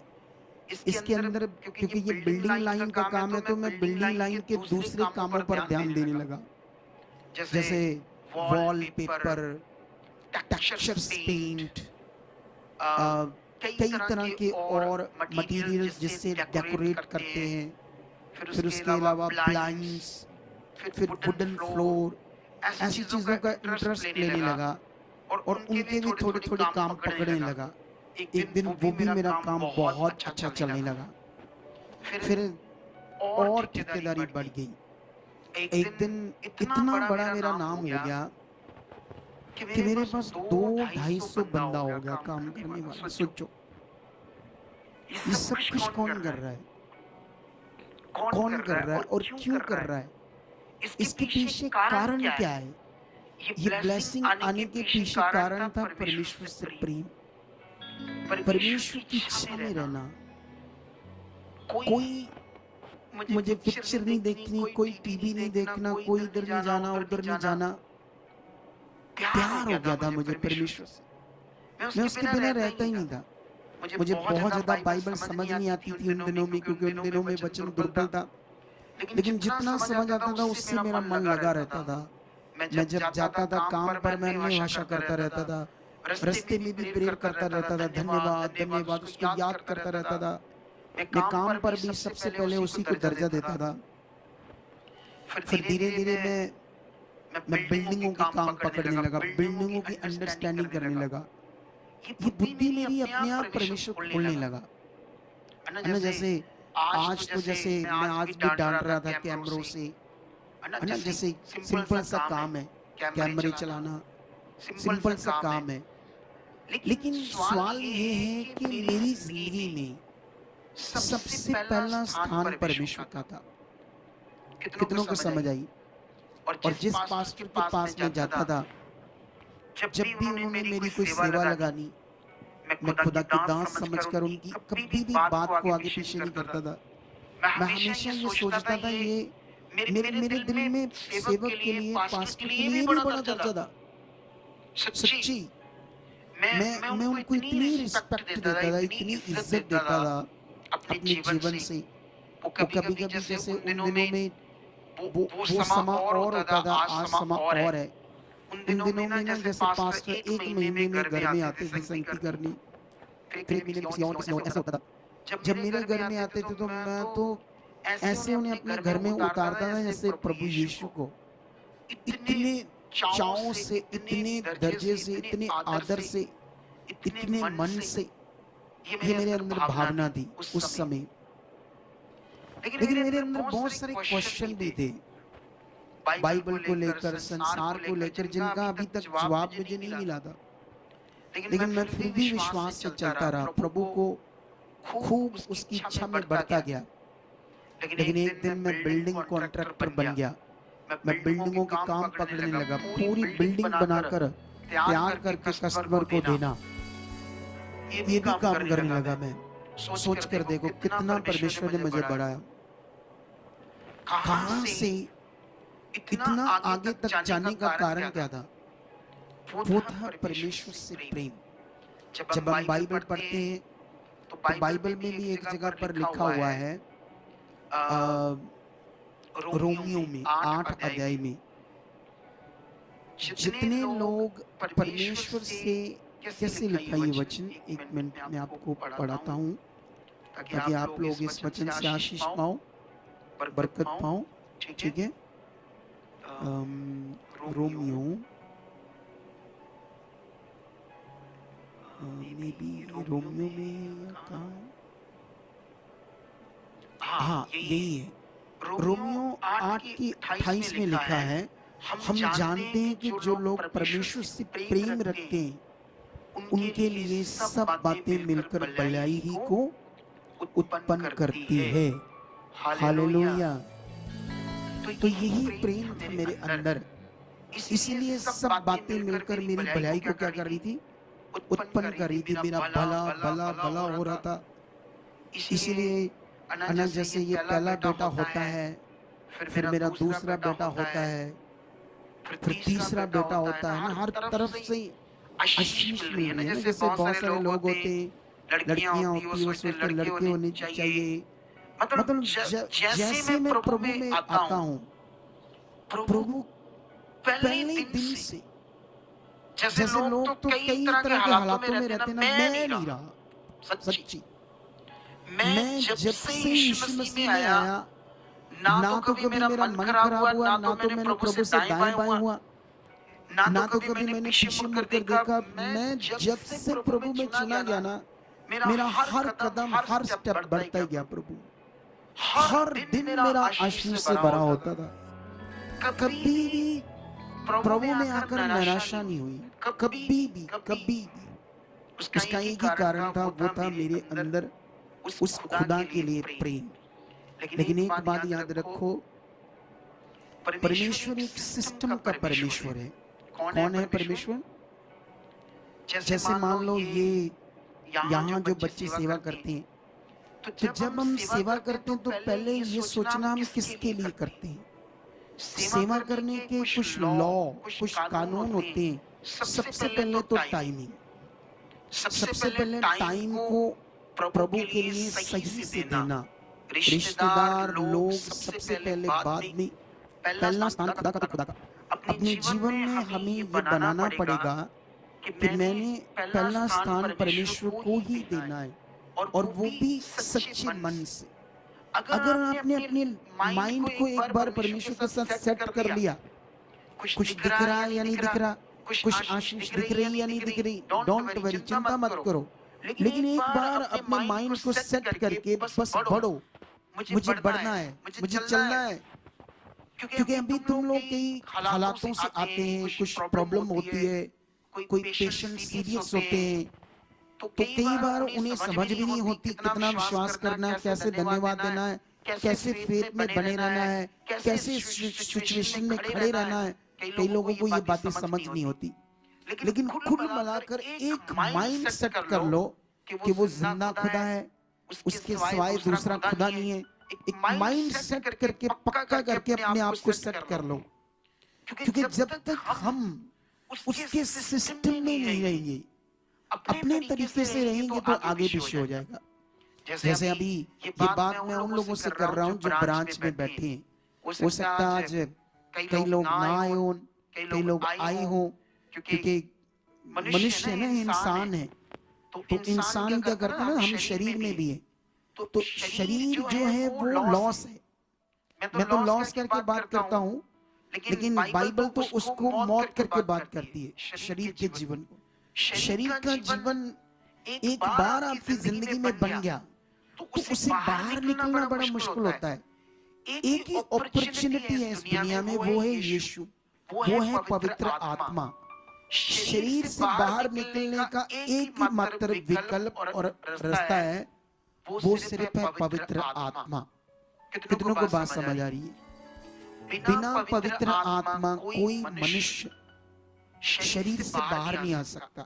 इसके अंदर क्योंकि ये बिल्डिंग लाइन का काम है, तो मैं बिल्डिंग लाइन के दूसरे कामों पर ध्यान देने लगा, जैसे वॉलपेपर, टेक्सचर्स पेंट, कई तरह के और मटेरियल्स जिससे डेकोरेट करते हैं, फिर उसके अलावा ब्लाइंड्स, फिर वुडन फ्लोर, ऐसी चीजों का इंटरेस्ट लेने लगा और उनके भी थोड़े थोड़े काम पकड़ने लगा। एक दिन वो भी मेरा काम बहुत अच्छा चलने लगा। फिर और ठेकेदारी बढ़ गई। एक दिन इतना बड़ा मेरा नाम हो गया कि मेरे पास 200-250 बंदा हो गया काम करने वाला। सोचो ये सब कुछ कौन कर रहा है, कौन कर रहा है और क्यों कर रहा है, इसके पीछे कारण क्या है। ये ब्लेसिंग आने के पीछे कारण था परमेश्वर से प्रेम, परमेश्वर की इच्छा में रहना। कोई मुझे पिक्चर नहीं देखनी, कोई टीवी नहीं देखना, कोई इधर नहीं जाना उधर नहीं जाना। प्यार हो गया था मुझे परमेश्वर से, मैं उसके बिना रहता ही नहीं था। मुझे बहुत ज्यादा बाइबल समझ नहीं आती थी उन दिनों में, क्योंकि उन दिनों में वचन दुर्बल था, लेकिन जितना समझ आता था उससे मेरा मन लगा रहता था। मैं जब जाता था काम पर, मैं अन्य भाषा करता रहता था, रास्ते में भी प्रेयर करता रहता था, धन्यवाद धन्यवाद उसको याद करता रहता था। मैं काम पर भी सबसे पहले उसी को दर्जा देता था। फिर धीरे धीरे मैं बिल्डिंगों के काम पकड़ने लगा, बिल्डिंगों की अंडरस्टैंडिंग करने लगा। ये बुद्धि मेरी अपने आप परमेश्वर खोलने लगा है ना। जैसे आज तो जैसे मैं आज भी डांट रहा था कैमरों से है ना, जैसे सिंपल सा काम है कैमरे चलाना, सिंपल सा काम है, लेकिन सवाल ये है कि मेरी जिंदगी में सबसे पहला स्थान परमेश्वर का था। कितनों को समझ आई। और जिस पास्टर के पास मैं जाता था, जब भी उन्होंने मेरी कोई सेवा लगानी, मैं खुदा की दास समझकर उनकी कभी भी बात को आगे पीछे नहीं करता था। मैं हमेशा ये सोचता था, ये मेरे दिल में सेवक के लिए, पास्टर के लिए भी बड़ा दर्जा था। सच्ची मैं उनको इतनी रिस्पेक्ट देता था, इतनी इज्जत देता था अपने जीवन से। वो कभी कभी जैसे उन दिनों में वो समा और होता था, आज समा और है। उन दिनों में ना जैसे पास्टर 1 महीने में घर में आते थे संगति करनी, फिर 1 महीने में किसी और ऐसा होता था। जब मेरे घर में आते थे तो मैं तो ऐसे उन्हें अपने घर में उतारता था जैसे प्रभु यीशु को। इतने चाव से, इतने दर्जे से, इतने आदर से, इतने मन से ये मेरे अंदर भावना थी उस समय। लेकिन मेरे अंदर बहुत सारे क्वेश्चन भी थे बाइबल को लेकर, संसार को लेकर, जिनका अभी तक जवाब मुझे नहीं मिला था। लेकिन मैं फिर भी विश्वास से चलता रहा, प्रभु को खूब उसकी इच्छा में बढ़ता गया। लेकिन एक दिन मैं बिल्डिंग कॉन्ट्रैक्टर बन गया। मैं बिल्डिंगों के काम पकड़ने लगा, पूरी बिल्डिंग बनाकर तैयार करके कस्टमर को देना, ये भी काम करने लगा। मैं सोच कर देखो कितना परमेश्वर ने मुझे बढ़ाया, कहां से इतना आगे तक जाने का कारण क्या था। वो था परमेश्वर से प्रेम। जब हम बाइबल पढ़ते हैं तो बाइबल में भी एक जगह पर लिखा हुआ है, रोमियो में 8 अध्याय में, जितने लोग परमेश्वर से, कैसे लिखा ये वचन, 1 मिनट में आपको पढ़ाता हूँ ताकि आप लोग इस वचन से आशीष पाओ, बरकत पाओ। ठीक है, रोमियो में भी, रोमियो में कहाँ है, हाँ यही है, रोमियो 8 की 28 में लिखा है, हम जानते हैं कि जो लोग परमेश्वर से प्रेम रखते हैं उनके लिए सब बातें मिलकर भलाई ही को उत्पन्न करती है। हालेलुया। तो यही प्रेम था मेरे अंदर इसीलिए सब बातें मिलकर मेरी भलाई को क्या कर रही थी, उत्पन्न कर रही थी। मेरा भला भला भला हो रहा था। इसीलिए अनंत जैसे ये पहला बेटा होता है, फिर मेरा दूसरा बेटा होता है, फिर तीसरा बेटा होता है ना, हर तरफ से आशीष मिल रही है ना। जैसे बहुत सारे लोग होते हैं, लड़कियां होती है, वो सोचते हैं लड़के होने चाहिए। मतलब जैसे मैं प्रभु में आता हूँ, प्रभु पहले दिन से, जैसे लोग तो कई तरह के हालातों में रहते हैं ना, मैं नहीं रहा। सच्ची, मैं जब से यीशु मसीह में आया, ना तो कभी मेरा मन खराब हुआ, ना तो मैंने प्रभु से दाएं बाएं हुआ, ना तो कभी मैंने पीछे मुड़कर देखा। मैं जब से प्रभु में चुना गया ना, मेरा हर कदम हर स्टेप बढ़ता ही गया। प्रभु हर दिन मेरा आशीष से भरा होता था। कभी भी प्रभु में आकर निराशा नहीं हुई, कभी भी कभी भी। उसका एक ही कारण था, वो था मेरे अंदर उस खुदा के लिए प्रेम। लेकिन एक बात याद रखो, परमेश्वर एक सिस्टम का परमेश्वर है। कौन है परमेश्वर? जैसे मान लो ये यहाँ जो बच्चे सेवा करते हैं, तो जब हम सेवा करते हैं तो पहले ये सोचना हम किसके लिए करते हैं। सेवा करने के कुछ लॉ, कुछ कानून होते हैं। सबसे पहले तो टाइमिंग, सबसे पहले टाइम को प्रभु के लिए सही से देना। रिश्तेदार लोग सबसे पहले, बाद में। पहला स्थान खुदा का, खुदा का। अपने जीवन में हमें ये बनाना पड़ेगा कि मैंने पहला स्थान परमेश्वर को ही देना है, और वो भी सच्चे मन से। अगर आपने अपने माइंड को एक बार परमेश्वर के साथ सेट कर लिया, कुछ दिख रहा है या नहीं दिख रहा, कुछ आशीष दिख रही है या नहीं दिख रही, डोंट वरी, चिंता मत करो। लेकिन एक बार अपने माइंड को सेट करके बस बढ़ो। मुझे बढ़ना है, मुझे चलना है। क्योंकि अभी तुम लोग कई हालातों से आते हैं, कुछ प्रॉब्लम होती है, कोई पेशेंट सीरियस होते हैं, तो कई बार उन्हें समझ भी नहीं होती कितना विश्वास करना है, कैसे धन्यवाद देना है, कैसे फेथ में बने रहना है, कैसे सिचुएशन में खड़े रहना है। कई लोगों को ये बातें समझ नहीं होती। लेकिन खुद मिलाकर एक माइंड सेट कर लो कि वो जिंदा खुदा है, उसके सिवाय दूसरा खुदा नहीं है। एक माइंड सेट करके, पक्का करके अपने आप को सेट कर लो। क्योंकि जब तक हम उसके सिस्टम में नहीं रहेंगे, अपने तरीके से रहेंगे, तो आगे पीछे हो जाएगा। जैसे अभी ये बात मैं उन लोगों से कर रहा हूँ जो ब्रांच में बैठे हैं। हो सकता है आज कई लोग ना आए हों, कई लोग आए हों, क्योंकि मनुष्य है ना, इंसान है। तो इंसान क्या करता है ना, हम शरीर में भी है, तो शरीर जो है वो लॉस है। मैं तो लॉस करके बात करता हूँ, लेकिन बाइबल तो उसको मौत करके बात करती है, शरीर के जीवन को। शरीर का जीवन एक बार आपकी जिंदगी में बन गया तो उसे बाहर निकलना बड़ा मुश्किल होता है। एक ही अपॉर्चुनिटी है इस दुनिया में, वो है यीशु, वो है पवित्र आत्मा। शरीर से बाहर निकलने का एक ही मात्र विकल्प और रास्ता है, वो सिर्फ है पवित्र आत्मा। कितनों को बात समझ आ रही है? बिना पवित्र आत्मा कोई मनुष्य शरीर से बाहर नहीं आ सकता,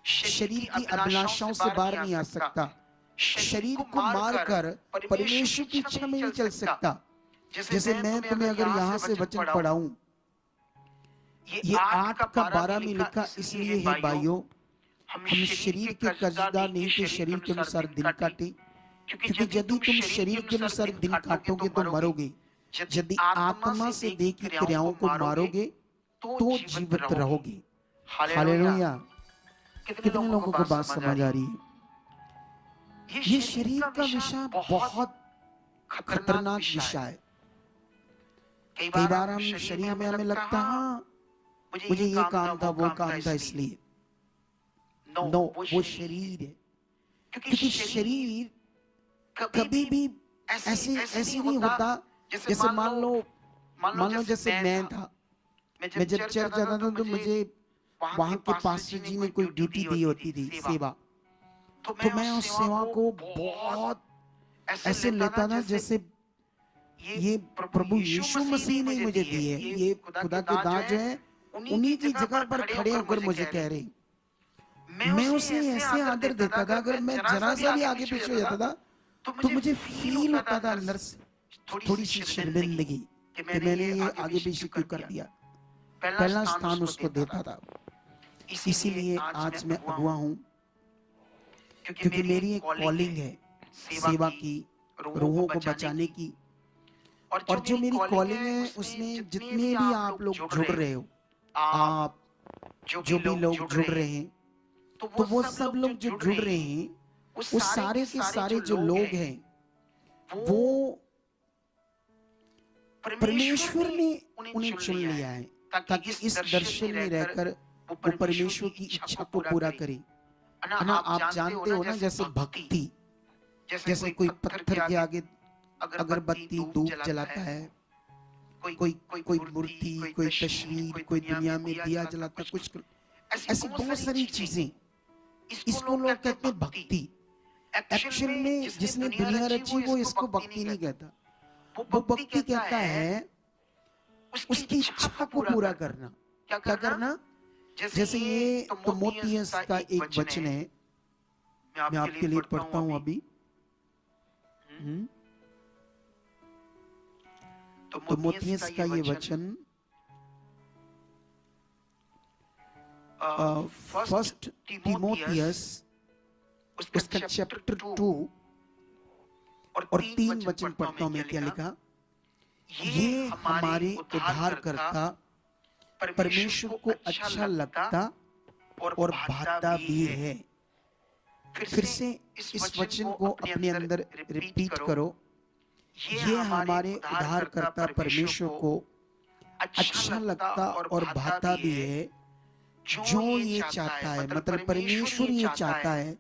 शरीर की अभिलाषाओं से बाहर नहीं आ सकता, शरीर को मारकर परमेश्वर की इच्छा में नहीं चल सकता। जैसे मैं तुम्हें अगर यहाँ से वचन पढ़ाऊं, ये 8 का 12 में लिखा इसलिए है भाइयों, हम शरीर के कर्जदार नहीं के शरीर के अनुसार दिन काटे, क्योंकि यदि तुम शरीर के अनुसार दिन काटोगे तो मरोगे, यदि आत्मा से देह की क्रियाओं को मारोगे तो जीवित रहोगे। हालेलुया। कितने लोगों को बात समझ आ रही है? ये शरीर का विषय बहुत खतरनाक विषय है। कई बार हम शरीर में हमें लगता हाँ मुझे ये काम था, वो काम था, इसलिए नो, वो शरीर है। क्योंकि शरीर कभी भी ऐसे नहीं होता। जैसे मान लो जैसे मैं था, मैं जब चर्च जाता था तो मुझे वहां के पास्टर जी ने कोई ड्यूटी दी होती थी, सेवा, तो मैं उस सेवा को बहुत ऐसे लेता था जैसे ये प्रभु यीशु मसीह ने मुझे दी है, ये खुदा के दान जो है उन्हीं की जगह पर खड़े होकर मुझे कह रहे, मैं उसे ऐसे आदर देता था, अगर मैं जरा सा भी आगे पीछे हो जाता था तो मुझे फील होता था अंदर से थोड़ी सी शर्मिंदगी कि मैंने ये आगे पीछे क्यों कर दिया। पहला स्थान उसको देता था। इसीलिए आज मैं अगुआ हूं, क्योंकि मेरी एक कॉलिंग है सेवा की, रूहों को बचाने की। और जो मेरी कॉलिंग है उसमें जितने भी आप लोग जुड़ रहे हो, आप जो भी लोग जुड़ रहे हैं, तो वो सब लोग जो जुड़ रहे हैं, वो सारे के सारे जो लोग हैं, वो परमेश्वर ने उन्हें चुन लिया है ताकि इस दर्शन में रहकर वो परमेश्वर की इच्छा को पूरा करे। है ना, आप जानते हो ना, जैसे भक्ति, जैसे कोई पत्थर के आगे अगरबत्ती धूप जलाता है, कोई मूर्ति, कोई तस्वीर, कोई दुनिया में दिया जलाता, कुछ ऐसी बहुत सारी चीजें, इसको लोग कहते हैं भक्ति। एक्चुअल में जिसने दुनिया रची वो इसको भक्ति नहीं कहता, वो भक्ति कहता है उसकी इच्छा को पूरा करना। क्या करना? जैसे ये तिमोथियस का एक वचन है, मैं आपके लिए पढ़ता हूं अभी। तिमोथियस का ये वचन फर्स्ट तिमोथियस उसका चैप्टर 2 और 3 वचन पढ़ता हूं मैं। क्या लिखा? ये हमारे उद्धारकर्ता परमेश्वर को अच्छा लगता और भाता भी है। फिर से इस वचन को अपने अंदर रिपीट करो। ये हमारे उद्धारकर्ता परमेश्वर को अच्छा लगता और भाता भी है, जो ये चाहता है, मतलब परमेश्वर ये चाहता है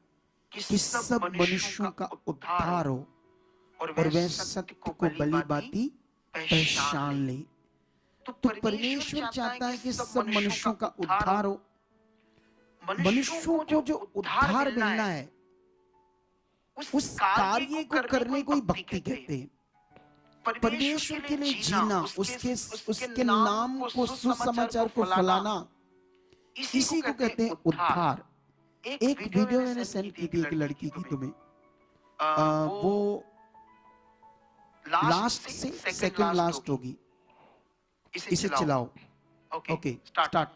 कि सब मनुष्यों का उद्धार हो और वह सत्य को भली भांति पहचान ले। तो परमेश्वर चाहता है कि सब मनुष्यों का उद्धार हो। मनुष्यों को जो उद्धार मिलना है, उस कार्य को करने को ही भक्ति कहते हैं। परमेश्वर के लिए जीना, उसके नाम को, सुसमाचार को फैलाना, इसी को कहते हैं उद्धार। एक वीडियो मैंने सेंड की थी एक लड़की की तुम्हें, वो लास्ट से सेकंड लास्ट होगी, इसे चलाओ। Okay, start.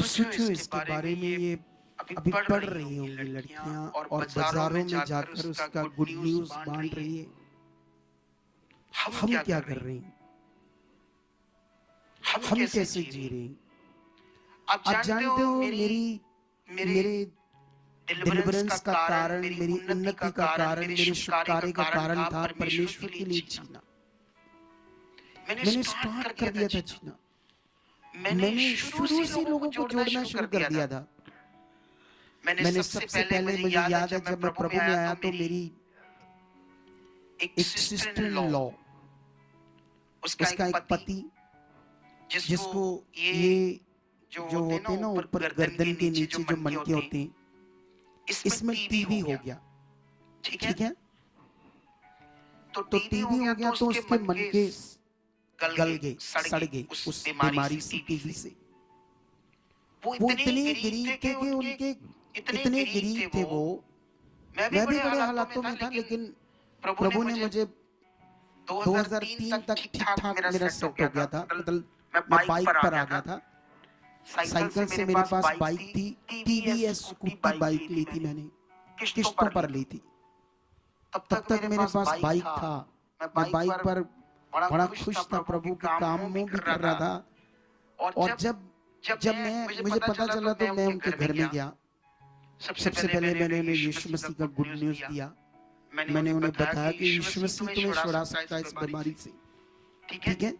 सोचो इसके बारे में, ये अभी पढ़ रही होंगी लड़कियां और बाजारों में जाकर उसका गुड न्यूज बांट रही है। हम क्या कर रहे हैं? हम कैसे जी रहे हैं? आप जानते हो, मेरे डिलीवरेंस का कारण, मेरी उन्नति का कारण, मेरे छुटकारे का कारण था परमेश्वर के लिए जीना। मैंने स्टार्ट कर दिया था जीना। मैंने शुरू से लोगों को जोड़ना शुरू कर दिया था। मैंने सबसे पहले, मुझे याद है जब मैं प्रभु में आया तो मेरी एक सिस्टर इन लॉ, उसका एक पति जिसको ये जो होते हैं ना ऊपर गर्दन के नीचे जो मनके होते हैं, इसमें टीबी हो गया। ठीक है, तो टीबी हो गया तो उसके मनके गल गए, सड़ गए उस बीमारी से, टीबी से। वो इतने गरीब थे कि उनके इतने गरीब थे वो, मैं भी बड़े हालातों में था, लेकिन प्रभु ने मुझे 2003 तक ठीक ठाक मेरा सेट हो गया था। मतलब मैं बाइक पर आ गया था, साइकिल से मेरे पास बाइक थी, टीवीएस स्कूटी बाइक ली थी मैंने, किस्तों पर ली थी। तब तक मेरे पास बाइक था, मैं बाइक पर बड़ा खुश था, प्रभु के काम में भी कर रहा था। और जब मुझे पता चला तो मैं उनके घर में गया। सबसे पहले मैंने उन्हें यीशु मसीह का गुड न्यूज दिया। मैंने उन्हें बताया कि यीशु मसीह तुम्हें छुड़ा सकता है इस बीमारी से। ठीक है,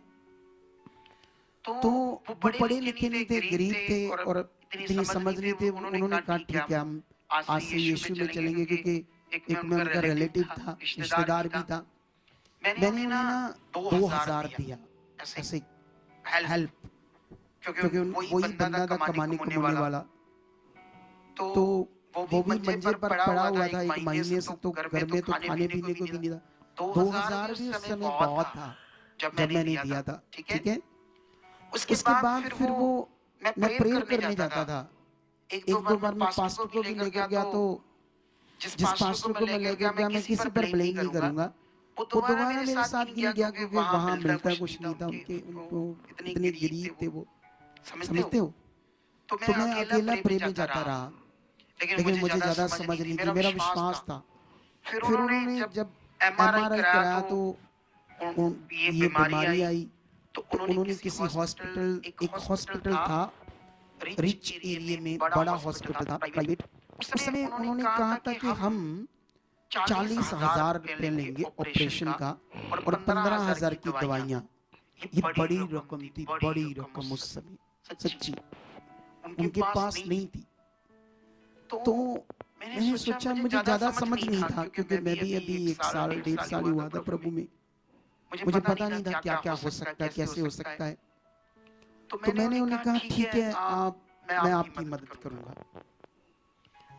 तो वो पढ़े लिखे नहीं थे, गरीब थे और इतनी समझ नहीं थे। उन्होंने कहा ठीक है, हम आज से यीशु में चलेंगे, क्योंकि एक में उनका रिलेटिव था, रिश्तेदार भी था। मैंने उन्हें ना 2000 दिया ऐसे हेल्प, क्योंकि वही बंदा था कमाने वाला। तो वो भी मंजे पर पड़ा हुआ था 1 महीने से, तो घर में तो खाने पीने को भी नहीं था। 2000 भी उस समय बहुत था जब मैंने दिया था। ठीक है, उसके बाद फिर वो मैं प्रेयर करने जाता था। एक दो बार मैं पास्टर को भी लेकर गया, तो जिस पास्टर को मैं लेकर गया, मैं किसी पर ब्लेम नहीं करूंगा, वो दोबारा मेरे साथ नहीं गया, क्योंकि वहां मिलता कुछ नहीं था। उनको इतने गरीब थे वो, समझते हो। तो मैं अकेला प्रेम में जाता रहा, लेकिन मुझे ज्यादा समझ नहीं थी, मेरा विश्वास था। फिर उन्होंने जब MRI कराया तो ये बीमारी आई, तो उन्होंने किसी हॉस्पिटल, एक हॉस्पिटल था रिच एरिया में, बड़ा हॉस्पिटल था प्राइवेट, उसमें उन्होंने कहा था कि हम 40,000 रुपए लेंगे ऑपरेशन का और 15,000 की दवाइयाँ। ये बड़ी रकम थी, बड़ी रकम उस समय, सच्ची उनके पास नहीं थी। तो मैंने सोचा, मुझे ज्यादा समझ नहीं था, क्योंकि मैं भी अभी 1 साल 1.5 साल ही हुआ था प्रभु में। मुझे पता नहीं था क्या क्या हो सकता है, कैसे हो सकता है। तो मैंने उन्हें कहा ठीक है, मैं आपकी मदद करूंगा,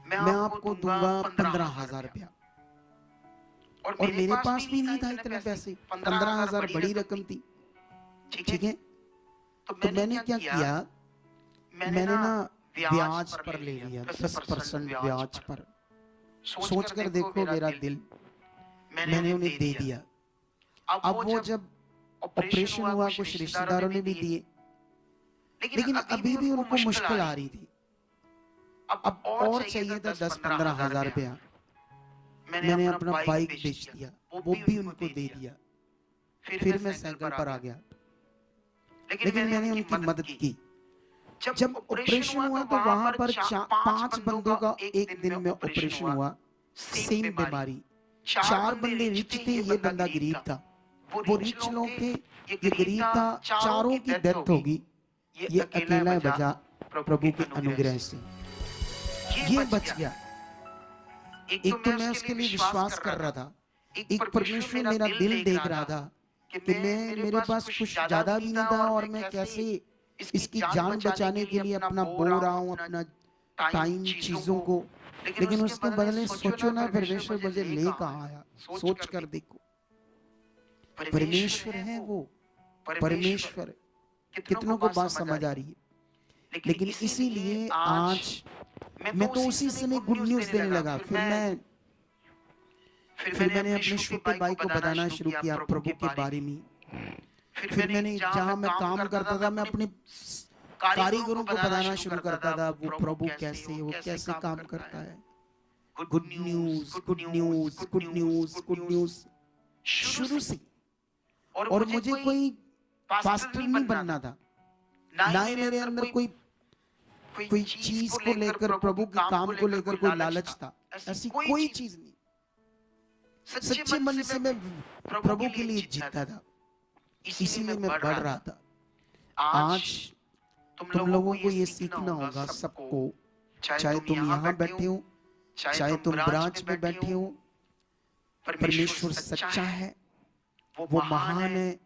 मैं आपको दूंगा 15,000 रुपया। और मेरे पास भी नहीं था इतने पैसे, 15,000 बड़ी रकम थी। ठीक है, तो मैंने क्या किया, मैंने ना ब्याज पर ले लिया, 10% ब्याज पर। सोच कर देखो मेरा दिल, मैंने उन्हें दे दिया। अब वो जब ऑपरेशन हुआ, कुछ रिश्तेदारों ने भी दिए, लेकिन अभी भी उनको मुश्किल आ रही थी। अब और चाहिए था 10-15,000 रुपया। मैंने अपना बाइक बेच दिया, वो भी उनको दे दिया। फिर मैं साइकिल पर आ गया, लेकिन मैंने उनकी मदद की। जब ऑपरेशन हुआ तो वहां पर 5 बंदों का एक दिन में ऑपरेशन हुआ, सेम बीमारी। 4 बंदे रिच थे, ये बंदा गरीब था। वो रिच लोग थे, ये गरीब था। चारों की डेथ होगी, ये अकेला बचा प्रभु के अनुग्रह से, ये बच गया। एक तो मैं उसके लिए विश्वास कर रहा था, एक परमेश्वर मेरा दिल देख रहा था कि मेरे पास कुछ ज्यादा भी नहीं था, और मैं कैसे इसकी जान बचाने के लिए अपना बो रहा हूँ, अपना टाइम चीजों को। लेकिन उसके बदले सोचो ना, परमेश्वर मुझे ले कहाँ आया। सोच कर देखो, परमेश्वर है वो, परमेश्वर। कितनों को बात समझ आ रही है? लेकिन इसीलिए आज मैं तो उसी समय गुड न्यूज देने लगा। फिर मैंने अपने छोटे भाई को बताना शुरू किया प्रभु के बारे में। फिर मैंने जहां मैं काम करता था, मैं अपने कारीगरों को बताना शुरू करता था वो प्रभु कैसे, वो कैसे काम करता है। Good news, good news, good news, good news शुरू से। और मुझे कोई पास्टर नहीं बनना था, ना ही मेरे अंदर कोई चीज को लेकर, प्रभु के काम को लेकर कोई लालच था। ऐसी कोई चीज नहीं। सच्चे मन से मैं प्रभु के लिए जीता था, इसीलिए मैं बढ़ रहा था। आज तुम लोगों को ये सीखना होगा, सबको, चाहे तुम यहाँ बैठे हो, चाहे तुम ब्रांच में बैठे हो। परमेश्वर सच्चा है, वो महान है,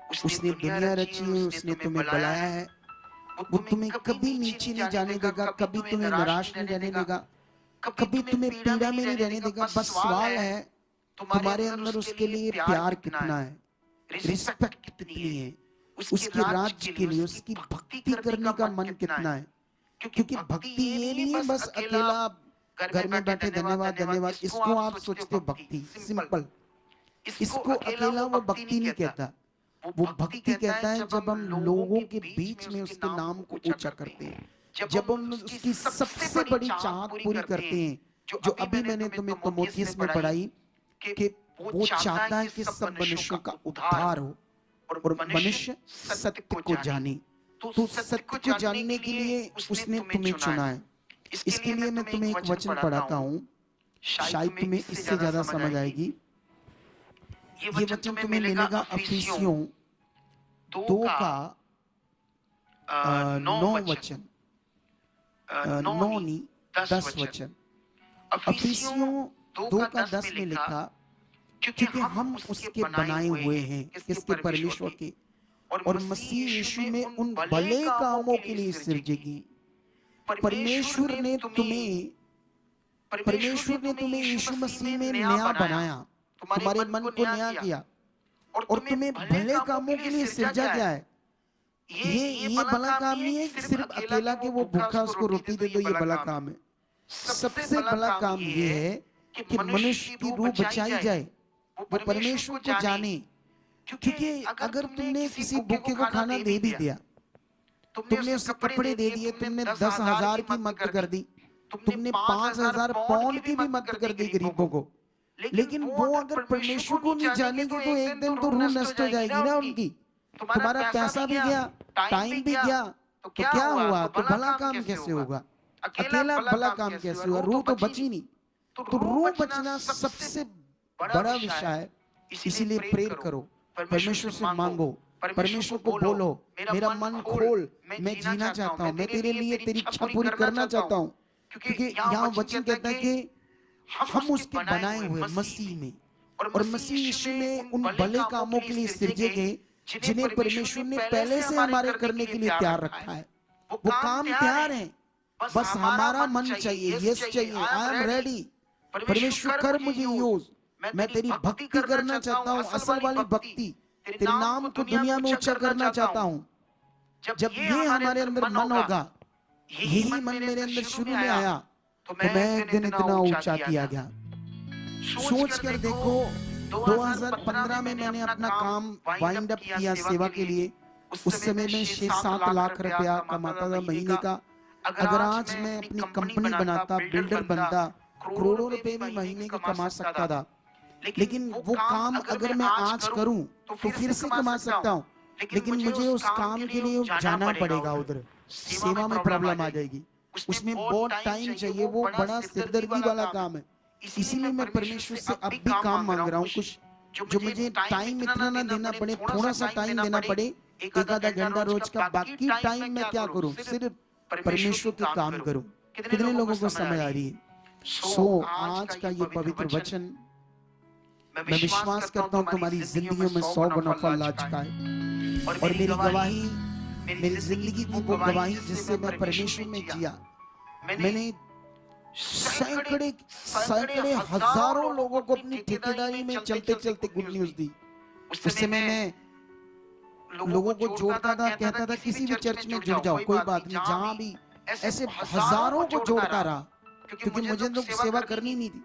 उसने दुनिया रची है, उसने तुम्हें बुलाया है। वो तुम्हें कभी नीचे नहीं जाने देगा, कभी तुम्हें निराश नहीं रहने देगा, कभी तुम्हें पीड़ा में नहीं रहने देगा। बस सवाल है तुम्हारे अंदर उसके लिए प्यार कितना है, रिस्पेक्ट कितनी है, उसके राज्य के लिए उसकी भक्ति करने का मन कितना है। क्योंकि भक्ति ये नहीं है बस अकेला घर में बैठे धन्यवाद धन्यवाद, इसको आप सोचते हो भक्ति सिंपल, इसको अकेला वो भक्ति नहीं कहता। वो भक्ति कहता है जब हम लोगों के बीच में उसके नाम को ऊंचा करते हैं, जब हम उसकी सबसे बड़ी चाहत पूरी करते हैं, जो अभी मैंने तुम्हें तीमोथियस में पढ़ाई कि वो चाहता है कि सब मनुष्यों का उद्धार हो और मनुष्य सत्य को जाने। तो सत्य को जानने के लिए उसने तुम्हें चुना है। इसके लिए मैं तुम्हें एक वचन पढ़ाता हूँ, शायद तुम्हें इससे ज्यादा समझ आएगी। ये वचन तुम्हें मिलेगा अफिसियों 2 का 9 वचन, 9 नहीं 10 वचन। अफिसियों 2 का 10 में लिखा, क्योंकि हम उसके बनाए हुए हैं, किसके? परमेश्वर के, और मसीह यीशु में उन भले कामों के लिए सृजेगी। परमेश्वर ने तुम्हें यीशु मसीह में नया बनाया, तुम्हारे मन को नया किया और तुम्हें भले कामों के लिए सृजा गया है। ये भला काम नहीं है कि सिर्फ अकेला के वो भूखा उसको रोटी दे दो, ये भला काम है। सबसे बड़ा काम ये है कि मनुष्य की रूह बचाई जाए, वो परमेश्वर को जाने। क्योंकि अगर तुमने किसी भूखे को खाना दे भी दिया, तुमने उससे कपड़े दे दिए, तुमने 10,000 की मदद कर दी, तुमने 5,000 पाउंड की भी मदद कर दी गरीबों को, लेकिन वो अगर परमेश्वर को नहीं जानेंगे तो एक दिन तो रूह नष्ट हो जाएगी ना उनकी। तुम्हारा पैसा भी गया, टाइम भी गया, तो क्या हुआ? तो भला काम कैसे होगा? अकेला भला काम कैसे हुआ? रूह तो बची नहीं। तो रूह बचना सबसे बड़ा विषय है। इसीलिए प्रेयर करो, परमेश्वर से मांगो, परमेश्वर को बोलो, मेरा मन खोल, मैं जीना चाहता हूँ, मैं तेरे लिए तेरी इच्छा पूरी करना चाहता हूँ। क्योंकि यहाँ वचन कहता है कि हम उसके बनाए हुए मसीह में, और मसीह यीशु में उन भले कामों के लिए सृजे गए जिन्हें परमेश्वर ने पहले से हमारे करने के लिए तैयार रखा है। वो काम तैयार है, बस हमारा मन चाहिए, यस चाहिए, आई एम रेडी। परमेश्वर कर मुझे यूज, मैं तेरी भक्ति करना चाहता हूँ, असल वाली भक्ति, तेरे नाम को दुनिया में ऊंचा करना चाहता हूँ। जब ये हमारे अंदर मन होगा, यही मन मेरे अंदर शुरू में आया, तो मैं एक दिन इतना ऊंचा किया गया। सोच कर देखो, 2015 में मैंने अपना काम वाइंड अप किया सेवा के लिए। उस समय में 6-7 लाख रुपया कमाता था महीने का। अगर आज मैं अपनी कंपनी बनाता, बिल्डर बनता, करोड़ों रुपए भी महीने का कमा सकता था। लेकिन वो काम अगर मैं आज करूं तो फिर से कमा सकता हूं, लेकिन मुझे उस काम के लिए जाना पड़ेगा उधर, सेवा में प्रॉब्लम आ जाएगी, उसमें बहुत टाइम चाहिए, वो बड़ा सिरदर्दी वाला काम है। इसीलिए मैं परमेश्वर से अब भी काम मांग रहा हूँ, कुछ जो मुझे टाइम इतना ना देना पड़े, थोड़ा सा टाइम देना पड़े, एक आधा घंटा रोज का, बाकी टाइम मैं क्या करूँ? सिर्फ परमेश्वर के काम करूँ। कितने लोगों को समझ आ रही है? सो आज का ये पवित्र वचन मैं विश्वास करता हूँ तुम्हारी जिंदगियों में 100 गुना फल ला चुका है। और मेरी गवाही, मेरी जिंदगी की वो गवाही जिससे मैं परमेश्वर में जिया, मैंने सैकड़े हजारों लोगों को अपनी ठेकेदारी में चलते चलते गुड न्यूज दी। उस समय मैं लोगों को जोड़ता था, कहता था किसी भी चर्च में जुड़ जाओ, कोई बात नहीं, जहां भी, ऐसे हजारों को जोड़ता रहा, क्योंकि मुझे तो सेवा करनी नहीं थी।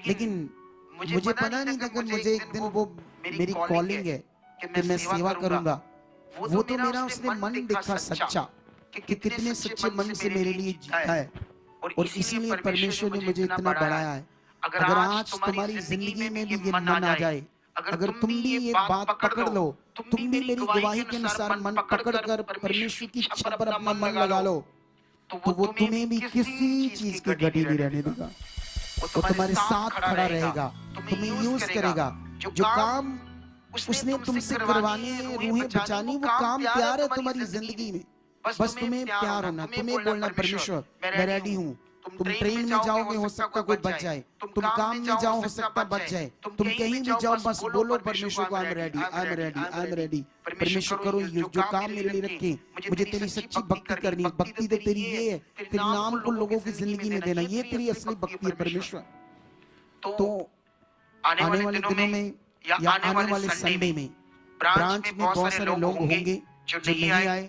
लेकिन मुझे पता नहीं था कि मुझे एक दिन वो मेरी कॉलिंग है कि मैं सेवा करूंगा। वो तो मेरा उसने मन देखा सच्चा, कि कितने सच्चे मन से मेरे लिए जीता है, और इसीलिए परमेश्वर ने मुझे इतना बढ़ाया है। अगर आज तुम्हारी जिंदगी में भी ये मन आ जाए, अगर तुम भी ये बात पकड़ लो, तुम भी मेरी गवाही के अनुसार मन पकड़कर परमेश्वर की इच्छा पर अपना मन लगा लो, तो वो तुम्हें भी किसी चीज की घटी नहीं रहने देगा। वो तुम्हारे साथ खड़ा रहेगा, तुम्हें यूज करेगा। जो काम उसने तुमसे करवाने, रूहें बचानी, वो काम तैयार है तुम्हारी जिंदगी में। बस तुम्हें प्यार होना, तुम्हें बोलना परमेश्वर मैं रेडी हूँ, तुम ट्रेन में जाओगे, हो सकता कोई बच जाए, तुम काम में जाओ, हो सकता बच जाए, तुम कहीं भी जाओ, बस बोलो परमेश्वर को, I am ready, I am ready, I am ready. परमेश्वर करो जो काम मेरे लिए रखे, मुझे तेरी सच्ची भक्ति करनी है। भक्ति तो तेरी ये है, तेरे नाम को लोगों की जिंदगी में देना, ये तेरी असली भक्ति है परमेश्वर। तो आने वाले दिनों में या आने वाले संडे में ब्रांच में बहुत सारे लोग होंगे जो नहीं आए,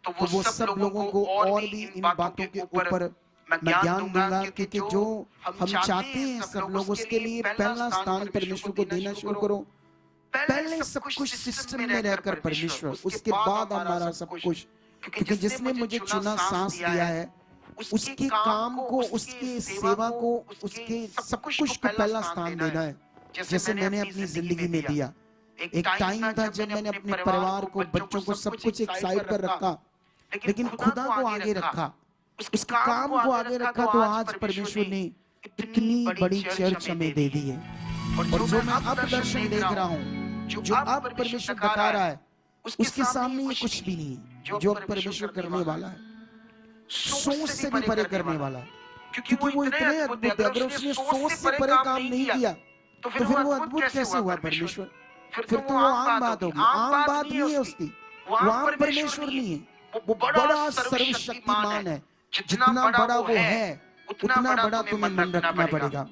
तो वो सब लोगों को और भी इन बातों के ऊपर मैं ज्ञान दूंगा, क्योंकि जो हम चाहते हैं सब लोग, उसके लिए पहला स्थान परमेश्वर को देना शुरू करो। पहले सब कुछ सिस्टम में रहकर परमेश्वर, उसके बाद हमारा सब कुछ, क्योंकि जिसने मुझे चुना, सांस दिया है, उसके काम को, उसकी सेवा को, उसके सब कुछ को पहला स्थान देना है, जैसे मैंने अपनी जिंदगी में दिया। एक टाइम था जब मैंने अपने परिवार को, बच्चों को, सब कुछ एक साइड पर रखा, लेकिन खुदा को आगे रखा, उसके काम को आगे रखा, तो आज परमेश्वर ने इतनी बड़ी चर्च हमें दे दी है। और जो मैं अब दर्शन देख रहा हूँ, जो अब परमेश्वर बता रहा है, उसके सामने ये कुछ भी नहीं है। जो अब परमेश्वर करने वाला है, सोच से भी परे करने वाला है, क्योंकि वो इतने अद्भुत है। अगर उसने सोच से परे काम नहीं किया, तो फिर वो अद्भुत कैसे हुआ परमेश्वर? फिर तो वो आम बात होगी। आम बात नहीं है उसकी, वो आम परमेश्वर नहीं है, वो बड़ा सर्वशक्तिमान है। जितना बड़ा वो है, उतना बड़ा तुम्हें मन रखना पड़ेगा।